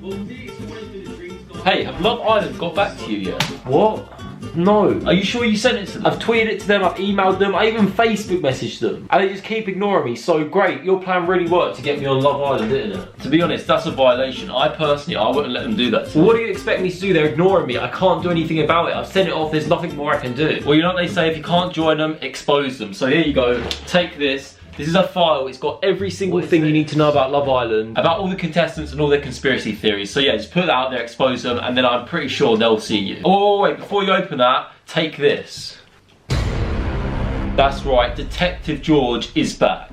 Hey, have Love Island got back to you yet? What? No. Are you sure you sent it to them? I've tweeted it to them, I've emailed them, I even Facebook messaged them. And they just keep ignoring me, so great. Your plan really worked to get me on Love Island, didn't it? To be honest, that's a violation. I wouldn't let them do that. Well, what do you expect me to do? They're ignoring me. I can't do anything about it. I've sent it off, there's nothing more I can do. Well, you know what they say, if you can't join them, expose them. So here you go, take this. This is a file, it's got every single thing you need to know about Love Island, about all the contestants and all their conspiracy theories. So yeah, just put that out there, expose them, and then I'm pretty sure they'll see you. Oh wait, before you open that, take this. That's right, Detective George is back.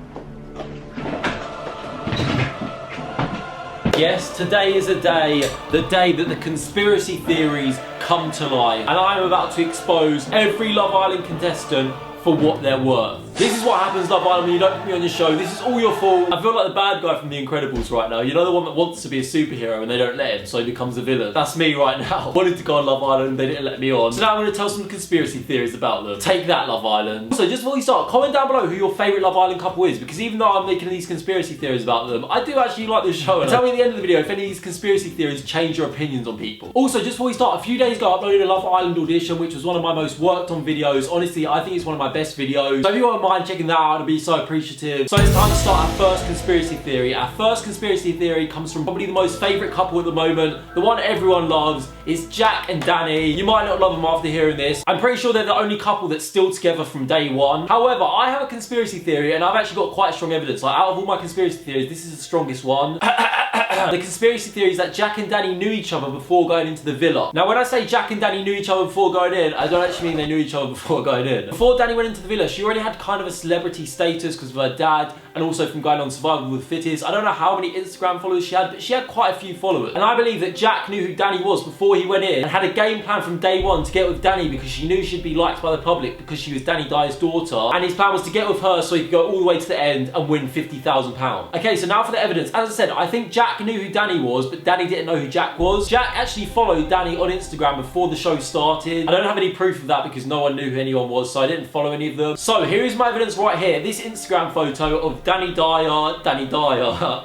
Yes, today is the day that the conspiracy theories come to life. And I'm about to expose every Love Island contestant for what they're worth. This is what happens, Love Island, when you don't put me on your show. This is all your fault. I feel like the bad guy from The Incredibles right now. You know, the one that wants to be a superhero and they don't let him, so he becomes a villain. That's me right now. Wanted to go on Love Island, they didn't let me on. So now I'm gonna tell some conspiracy theories about them. Take that, Love Island. So just before we start, comment down below who your favourite Love Island couple is, because even though I'm making these conspiracy theories about them, I do actually like this show. And tell me at the end of the video if any of these conspiracy theories change your opinions on people. Also, just before we start, a few days ago I uploaded a Love Island audition, which was one of my most worked on videos. Honestly, I think it's one of my best videos. So if you wouldn't mind checking that out, I'd be so appreciative. So it's time to start our first conspiracy theory. Our first conspiracy theory comes from probably the most favourite couple at the moment, the one everyone loves. It's Jack and Dani. You might not love them after hearing this. I'm pretty sure they're the only couple that's still together from day one. However, I have a conspiracy theory and I've actually got quite strong evidence. Like, out of all my conspiracy theories, this is the strongest one. The conspiracy theory is that Jack and Dani knew each other before going into the villa. Now, when I say Jack and Dani knew each other before going in, I don't actually mean they knew each other before going in. Before Dani went into the villa, she already had kind of a celebrity status because of her dad and also from going on Survival with the Fittest. I don't know how many Instagram followers she had, but she had quite a few followers. And I believe that Jack knew who Dani was before he went in and had a game plan from day one to get with Dani because she knew she'd be liked by the public because she was Dani Dye's daughter. And his plan was to get with her so he could go all the way to the end and win £50,000. Okay, so now for the evidence. As I said, I think Jack knew who Dani was, but Dani didn't know who Jack was. Jack actually followed Dani on Instagram before the show started. I don't have any proof of that because no one knew who anyone was, so I didn't follow any of them. So here is my evidence right here. This Instagram photo of Dani Dyer,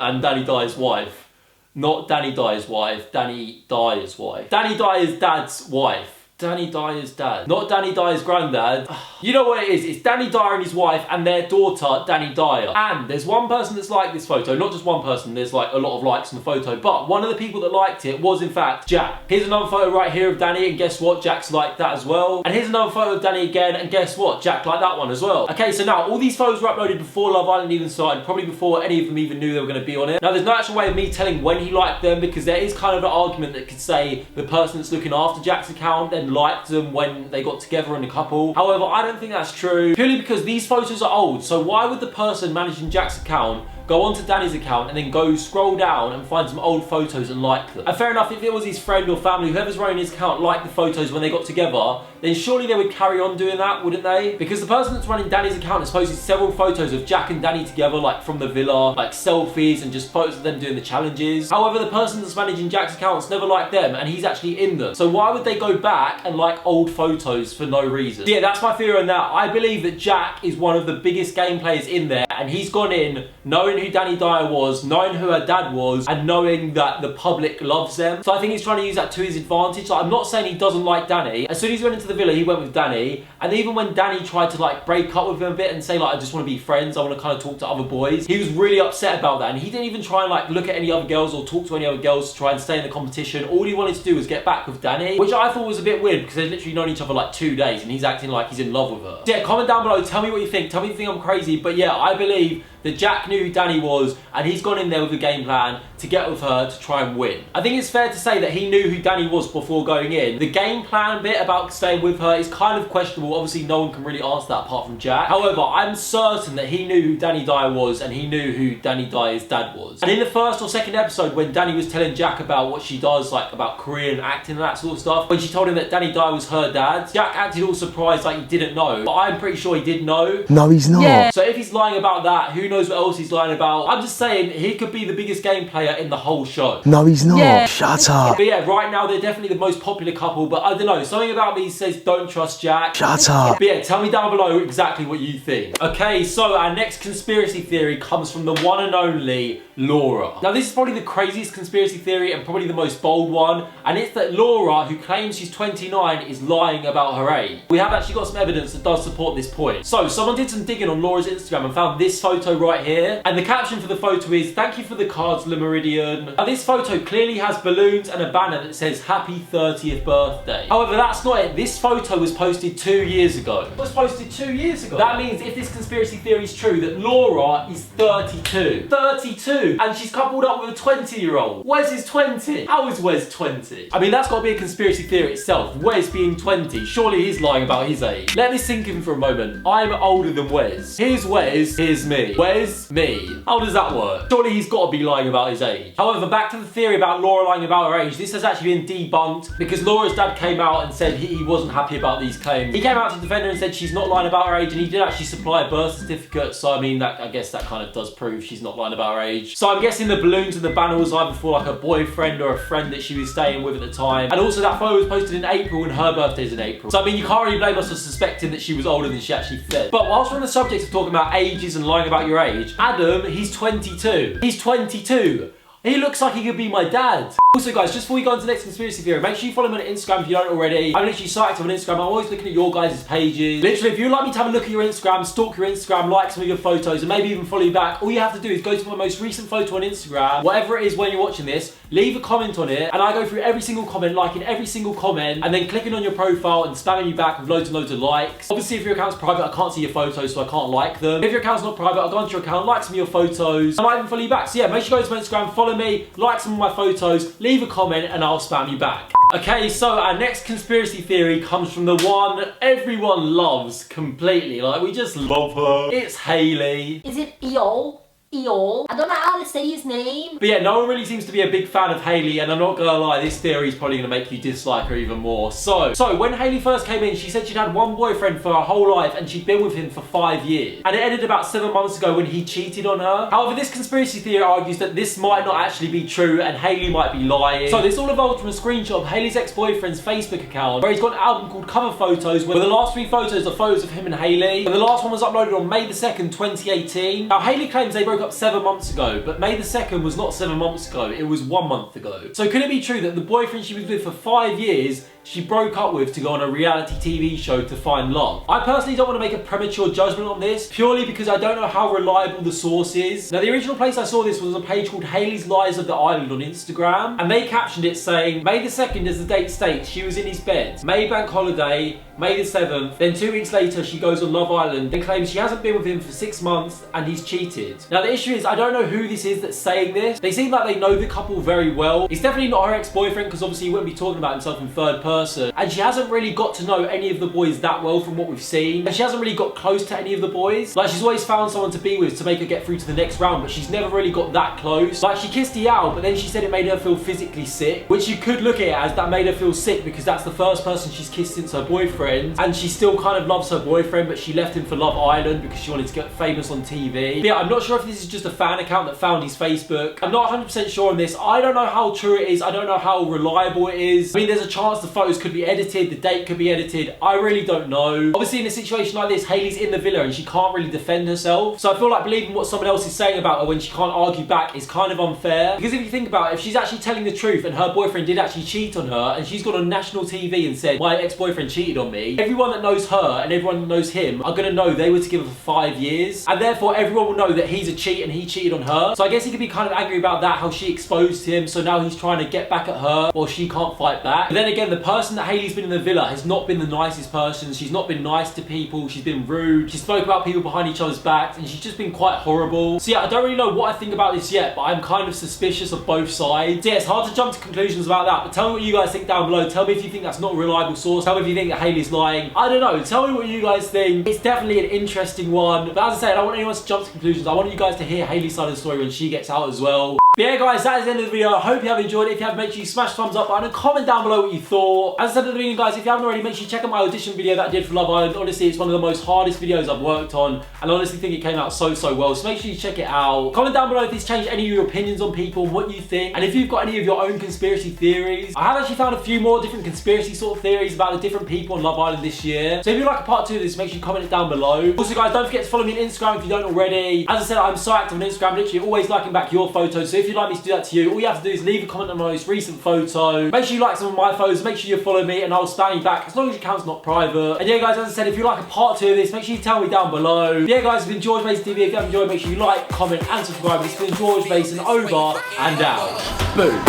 and Dani Dyer's wife. Not Dani Dyer's wife, Dani Dyer's wife. Dani Dyer's dad's wife. Dani Dyer's dad. Not Dani Dyer's granddad. You know what it is, it's Dani Dyer and his wife and their daughter, Dani Dyer. And there's one person that's liked this photo, not just one person, there's like a lot of likes on the photo, but one of the people that liked it was in fact Jack. Here's another photo right here of Dani, and guess what, Jack's liked that as well. And here's another photo of Dani again, and guess what, Jack liked that one as well. Okay, so now all these photos were uploaded before Love Island even started, probably before any of them even knew they were going to be on it. Now there's no actual way of me telling when he liked them because there is kind of an argument that could say the person that's looking after Jack's account then liked them when they got together in a couple. However, I don't think that's true, purely because these photos are old, so why would the person managing Jack's account go onto Dani's account and then go scroll down and find some old photos and like them? And fair enough, if it was his friend or family, whoever's running his account liked the photos when they got together, then surely they would carry on doing that, wouldn't they? Because the person that's running Dani's account has posted several photos of Jack and Dani together, like from the villa, like selfies and just photos of them doing the challenges. However, the person that's managing Jack's account's never liked them and he's actually in them. So why would they go back and like old photos for no reason? So yeah, that's my theory on that. I believe that Jack is one of the biggest game players in there and he's gone in knowing who Dani Dyer was, knowing who her dad was, and knowing that the public loves them. So I think he's trying to use that to his advantage. Like, I'm not saying he doesn't like Dani. As soon as he went into the villa, he went with Dani, and even when Dani tried to like break up with him a bit and say like, I just want to be friends, I want to kind of talk to other boys, he was really upset about that, and he didn't even try and like look at any other girls or talk to any other girls to try and stay in the competition. All he wanted to do was get back with Dani, which I thought was a bit weird because they've literally known each other like 2 days and he's acting like he's in love with her. So yeah, comment down below, tell me what you think, tell me if you think I'm crazy, but yeah, I believe that Jack knew who Dani was and he's gone in there with a game plan to get with her to try and win. I think it's fair to say that he knew who Dani was before going in. The game plan bit about staying with her is kind of questionable. Obviously, no one can really answer that apart from Jack. However, I'm certain that he knew who Dani Dyer was and he knew who Dani Dyer's dad was. And in the first or second episode, when Dani was telling Jack about what she does, like about Korean acting and that sort of stuff, when she told him that Dani Dyer was her dad, Jack acted all surprised like he didn't know. But I'm pretty sure he did know. No, he's not. Yeah. So if he's lying about that, who knows knows what else he's lying about. I'm just saying, he could be the biggest game player in the whole show. No, he's not. Yeah. Shut up. But yeah, right now they're definitely the most popular couple, but I don't know, something about me says don't trust Jack. Shut up. But yeah, tell me down below exactly what you think. Okay, so our next conspiracy theory comes from the one and only Laura. Now this is probably the craziest conspiracy theory and probably the most bold one, and it's that Laura, who claims she's 29, is lying about her age. We have actually got some evidence that does support this point. So someone did some digging on Laura's Instagram and found this photo right here, and the caption for the photo is, "Thank you for the cards, Le Meridian." Now this photo clearly has balloons and a banner that says happy 30th birthday. However, that's not it. This photo was posted 2 years ago. It was posted 2 years ago. That means if this conspiracy theory is true, that Laura is 32. 32! And she's coupled up with a 20-year-old. Wes is 20. How is Wes 20? I mean, that's got to be a conspiracy theory itself. Wes being 20. Surely he's lying about his age. Let this sink in for a moment. I'm older than Wes. Here's Wes, here's me. Wes, me. How does that work? Surely he's got to be lying about his age. However, back to the theory about Laura lying about her age. This has actually been debunked because Laura's dad came out and said he wasn't happy about these claims. He came out to defend her and said she's not lying about her age, and he did actually supply a birth certificate. So I mean, I guess that kind of does prove she's not lying about her age. So I'm guessing the balloons and the banner was either for like a boyfriend or a friend that she was staying with at the time. And also that photo was posted in April and her birthday's in April. So I mean, you can't really blame us for suspecting that she was older than she actually said. But whilst we're on the subject of talking about ages and lying about your age, Adam, he's 22. He's 22. He looks like he could be my dad. Also guys, just before we go on to the next conspiracy theory, make sure you follow me on Instagram if you don't already. I'm literally so active on Instagram. I'm always looking at your guys' pages. Literally, if you'd like me to have a look at your Instagram, stalk your Instagram, like some of your photos, and maybe even follow you back, all you have to do is go to my most recent photo on Instagram, whatever it is when you're watching this, leave a comment on it, and I go through every single comment, liking every single comment, and then clicking on your profile and spamming you back with loads and loads of likes. Obviously, if your account's private, I can't see your photos, so I can't like them. If your account's not private, I'll go onto your account, like some of your photos, and I might even follow you back. So yeah, make sure you go to my Instagram, follow me, like some of my photos, leave a comment, and I'll spam you back. Okay, so our next conspiracy theory comes from the one everyone loves completely. Like, we just love her. It's Hayley. Is it Eyal? Eyal? I don't know how to say his name. But yeah, no one really seems to be a big fan of Hayley, and I'm not gonna lie, this theory is probably gonna make you dislike her even more. So when Hayley first came in, she said she'd had one boyfriend for her whole life and she'd been with him for 5 years. And it ended about 7 months ago when he cheated on her. However, this conspiracy theory argues that this might not actually be true and Hayley might be lying. So this all evolved from a screenshot of Hayley's ex-boyfriend's Facebook account, where he's got an album called Cover Photos, where the last 3 photos are photos of him and Hayley. And the last one was uploaded on May the 2nd, 2018. Now, Hayley claims they broke up 7 months ago, but May the 2nd was not 7 months ago, it was 1 month ago. So could it be true that the boyfriend she was with for 5 years she broke up with to go on a reality TV show to find love? I personally don't want to make a premature judgment on this, purely because I don't know how reliable the source is. Now, the original place I saw this was a page called Hayley's Lies of the Island on Instagram, and they captioned it saying, May the 2nd, as the date states, she was in his bed. May bank holiday, May the 7th, then 2 weeks later she goes on Love Island and claims she hasn't been with him for 6 months and he's cheated. Now the issue is, I don't know who this is that's saying this. They seem like they know the couple very well. He's definitely not her ex-boyfriend, because obviously he wouldn't be talking about himself in third person. And she hasn't really got to know any of the boys that well from what we've seen. And she hasn't really got close to any of the boys. Like, she's always found someone to be with to make her get through to the next round, but she's never really got that close. Like, she kissed Eyal, but then she said it made her feel physically sick, which you could look at it as that made her feel sick because that's the first person she's kissed since her boyfriend, and she still kind of loves her boyfriend, but she left him for Love Island because she wanted to get famous on TV. But yeah, I'm not sure if this is just a fan account that found his Facebook. I'm not 100% sure on this. I don't know how true it is. I don't know how reliable it is. I mean, there's a chance the photos could be edited, the date could be edited. I really don't know. Obviously, in a situation like this, Hayley's in the villa and she can't really defend herself. So I feel like believing what someone else is saying about her when she can't argue back is kind of unfair. Because if you think about it, if she's actually telling the truth and her boyfriend did actually cheat on her, and she's gone on national TV and said, my ex-boyfriend cheated on me, everyone that knows her and everyone that knows him are going to know they were together for 5 years. And therefore, everyone will know that he's a cheat and he cheated on her. So I guess he could be kind of angry about that, how she exposed him. So now he's trying to get back at her, or she can't fight back. But then again, the person that Hayley's been in the villa has not been the nicest person. She's not been nice to people. She's been rude. She spoke about people behind each other's backs, and she's just been quite horrible. So yeah, I don't really know what I think about this yet, but I'm kind of suspicious of both sides. So yeah, it's hard to jump to conclusions about that, but tell me what you guys think down below. Tell me if you think that's not a reliable source. Tell me if you think that Hayley's lying. I don't know. Tell me what you guys think. It's definitely an interesting one. But as I said, I don't want anyone to jump to conclusions. I want you guys to hear Hayley's side of the story when she gets out as well. But yeah guys, that is the end of the video. I hope you have enjoyed it. If you have, make sure you smash the thumbs up button and comment down below what you thought. support. As I said at the beginning, guys, if you haven't already, make sure you check out my audition video that I did for Love Island. Honestly, it's one of the most hardest videos I've worked on, and I honestly think it came out so well. So make sure you check it out. Comment down below if this changed any of your opinions on people and what you think, and if you've got any of your own conspiracy theories. I have actually found a few more different conspiracy sort of theories about the different people on Love Island this year. So if you'd like a part 2 of this, make sure you comment it down below. Also, guys, don't forget to follow me on Instagram if you don't already. As I said, I'm so active on Instagram, literally always liking back your photos. So if you'd like me to do that to you, all you have to do is leave a comment on my most recent photo. Make sure you like some of my photos, make sure you follow me, and I'll spam you back as long as your account's not private. And yeah, guys, as I said, if you'd like a part 2 of this, make sure you tell me down below. Yeah, guys, it's been GeorgeMasonTV. If you have enjoyed, make sure you like, comment, and subscribe. It's been George Mason, over and out. Boom.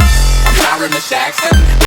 I'm Jackson.